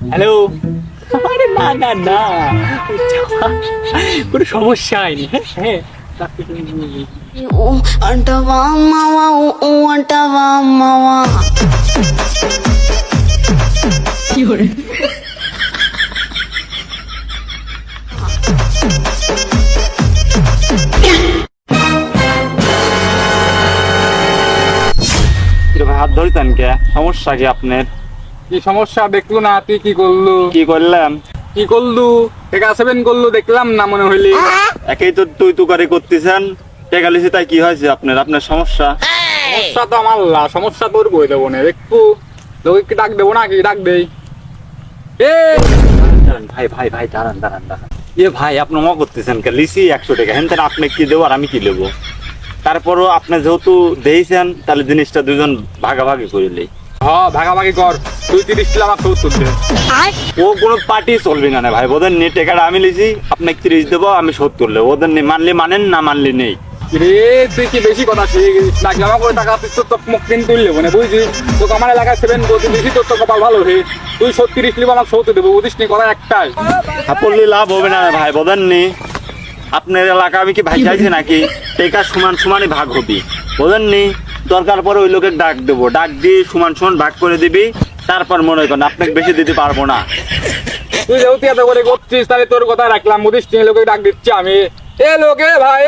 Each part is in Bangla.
হ্যালো। আরে না না না, কোনো সমস্যা হয়নি। হ্যাঁ అంటవా మావా ఊ అంటవా మావా হাত ধরিতেন কে? সমস্যা কি আপনার? কি সমস্যা দেখলো না? তুই কি করলু? কি করলাম? কি করলু? টেকা সেভেন করলু দেখলাম না মনে হইলি। একেই তো তুই তুকারি করতেছেন, টেকা লিছি তাই কি হয়েছে আপনার? আপনার সমস্যা? সমস্যা তো আমার না, সমস্যা তোর বই দেবো না। দেখবো লোকে কি ডাক দেবো না, কি ডাক দেই? এ দাঁড়ান ভাই ভাই ভাই, দাঁড়ান দাঁড়ান দাঁড়ান। এ ভাই আপনি মা করতেছেন কে? লিছি 100 টাকা, হেন তেন আপনি কি দেবো আর আমি কি দেবো? তারপরও আপনি যেহেতু দিয়েছেন তাহলে জিনিসটা দুজন ভাগাভাগি করিলেই। হ্যাঁ ভাগাভাগি কর, তুই 30 দিলে আমার 70 দে। ও কোনো পার্টি চলবে না ভাই, ওদের নিয়ে টাকাটা আমি লিছি, আপনি 30 দেবো, আমি 70 দেবো। ওদের নিয়ে মানলে মানেন, না মানলে নেই। রে তুই কি বেশি কথা শিখে গেছিস না? জমা করে টাকা তুই তো মুখ কিন তুললে মানে বুঝছিস? তোকে আমার এলাকায় 7 করতে বেশি, তোর তো কপাল ভালো হে। তুই 30 নিবো, আমাকে 70 দেবো। বুঝিস নি কথা একটাই। আপনি লাভ হবে না ভাই, বোঝেননি? আপনার এলাকা আমি কি ভাই চাইছি নাকি? টেকা সমান সমানই ভাগ হবি, বোঝেননি? দরকার পরে ওই লোকের ডাক দেবো, ডাক দিয়ে সমান সমান ভাগ করে দিবি। তারপর মনে করেন আপনাকে বেশি দিতে পারবো না। তুই যেহেতু এত করে করছিস তাহলে তোর কথা রাখলাম। বুঝিস নি? লোকে ডাক দিচ্ছি আমি। এ লোকে ভাই,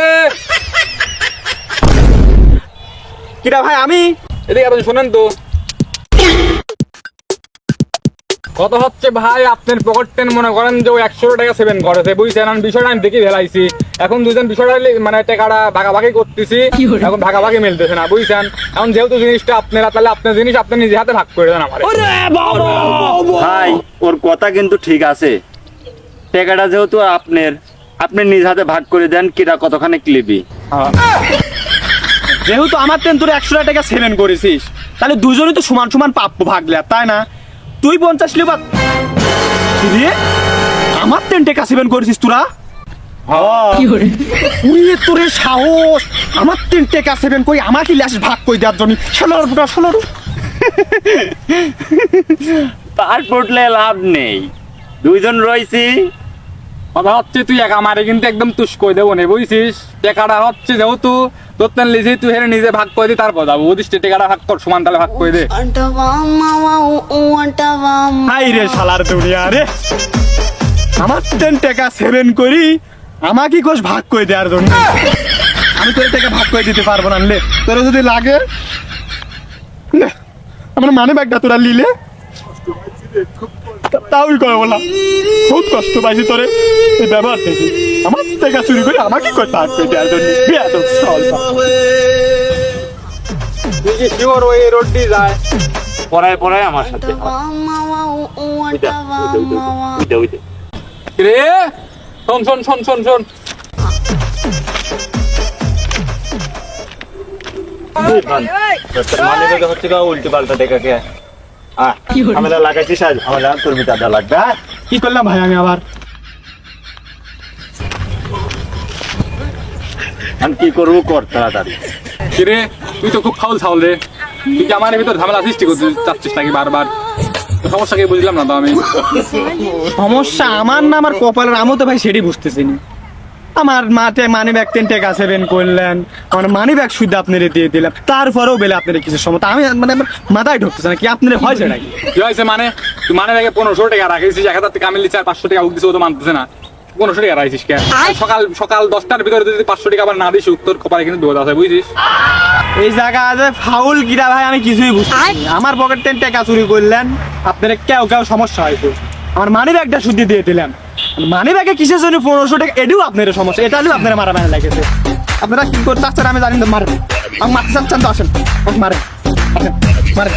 কিরা ভাই, আমি এদিকে আপনি শোনেন তো। কত হচ্ছে ভাই আপনার পকেটেন? মনে করেন যে 100 টাকা সেভেন করেছে, বুঝছেন? আমি বিষয়টা আমি দেখে ফেলাইছি। এখন দুজন বিষয়টা মানে টাকাটা ভাগাভাগি করতেছি, এখন ভাগাভাগি মিলতেছে না, বুঝছেন? এখন যেহেতু জিনিসটা আপনারা, তাহলে আপনার জিনিস আপনি নিজে হাতে ভাগ করে দেন আমার। ভাই ওর কথা কিন্তু ঠিক আছে, টাকাটা যেহেতু আপনার, আপনি নিজ হাতে ভাগ করে দেন। কিরা কতখানি লিবি? যেহেতু আমার তেন তোর 100 টাকা সেভেন করেছিস, তাহলে দুজনই তো সমান সমান প্রাপ্য ভাগলে, তাই না? তুই 50 লিবা রে, আমার তেন টাকা সেভেন করেছিস তোরা। উড়িয়ে তোরে সাহস, আমার তেন টাকা সেভেন করি আমাকে ল্যাস ভাগ করে দেওয়ার জন্য। ষোলোর বুটা 16। তার পড়লে লাভ নেই, দুইজন রয়েছি। কথা হচ্ছে তুই একা মারে কিন্তু একদম তুষ করে দেবো না, বুঝছিস? টাকাটা হচ্ছে যেহেতু তোর তেন লিখে তুই হেরে নিজে ভাগ করে দি, তারপর যাবো। বুঝিস? টাকাটা ভাগ কর, সমান তাহলে ভাগ করে দে। అంటవా మావా ఊ అంటవా হাই রে শালার দুনিয়া রে, আমার তেন টাকা সেভেন করি আমাকে কোষ ভাগ করে দেওয়ার জন্য। আমি তোর টাকা ভাগ করে দিতে পারবো না। লে তোর যদি লাগে লে, আমার মানে ব্যাগটা তোরা লিলে তাওই করে বলা, খুব কষ্ট পাইছি তোরে এই ব্যবহার থেকে। আমার টাকা চুরি করে আমাকে কই ভাগ করে দেওয়ার জন্য। বেয়াদব শালা। তুই কি শিওর ওই রোডটি যায়? পড়ায় পড়ায় আমার সাথে అంటవా మావా ఊ అంటవా మావా রে শোন শোন শোন শোন শোন, হচ্ছে উল্টি পাল্টা টাকা কে আমরা লাগাইছি, আমাদের তোর মিটারটা লাগবে। কি করলাম ভাই আমি আবার? আমি কি করবো? কর তাড়াতাড়ি। রে তুই তো খুব ফাউল ছাউল রে। তুই কি আমার ভিতর ঝামেলা সৃষ্টি করতে চাচ্ছিস নাকি বারবার? সমস্যা কি বুঝলাম না তো আমি। সমস্যা আমার না আমার কপালের, আমিও তো ভাই সেটাই বুঝতেছি না। আমার মাঠে মানি ব্যাগ 10 টাকা সেভেন করলেন, আমার মানি ব্যাগ শুদ্ধ আপনারে দিয়ে দিলাম, তারপরেও বেলে আপনার কিছু সময় আমি মানে আমার মাথায় ঢুকতেছে না। কি আপনার হয়েছে নাকি? কি হয়েছে মানে? তুই মানে ব্যাগে 1500 টাকা রাখিস, 1000 টাকা আমি লিছি আর 500 টাকা হুক দিছে, ও তো মানতেছে না। 1500 টাকা রাখিস কেন? সকাল সকাল 10টার ভিতরে যদি 500 টাকা আবার না দিস, উত্তর কপালে কিন্তু দোয়া আছে, বুঝছিস? এই জায়গা আছে ফাউল গিরা ভাই, আমি কিছুই বুঝতেছি না। আমার পকেট 10 টাকা চুরি করলেন, আপনারা কেউ কেউ সমস্যা হয়েছে। আমার মানি ব্যাগটা শুদ্ধ দিয়ে দিলাম, মানি ব্যাগে কিসের জন্য 1500 টাকা, এটাও আপনার সমস্যা, এটাও আপনারা মারামারি লাগেছে। আপনারা কি করতে চাচ্ছেন আমি জানি না, মারেন। আমি মারতে চাচ্ছেন তো আসেন, মারেন আসেন মারেন।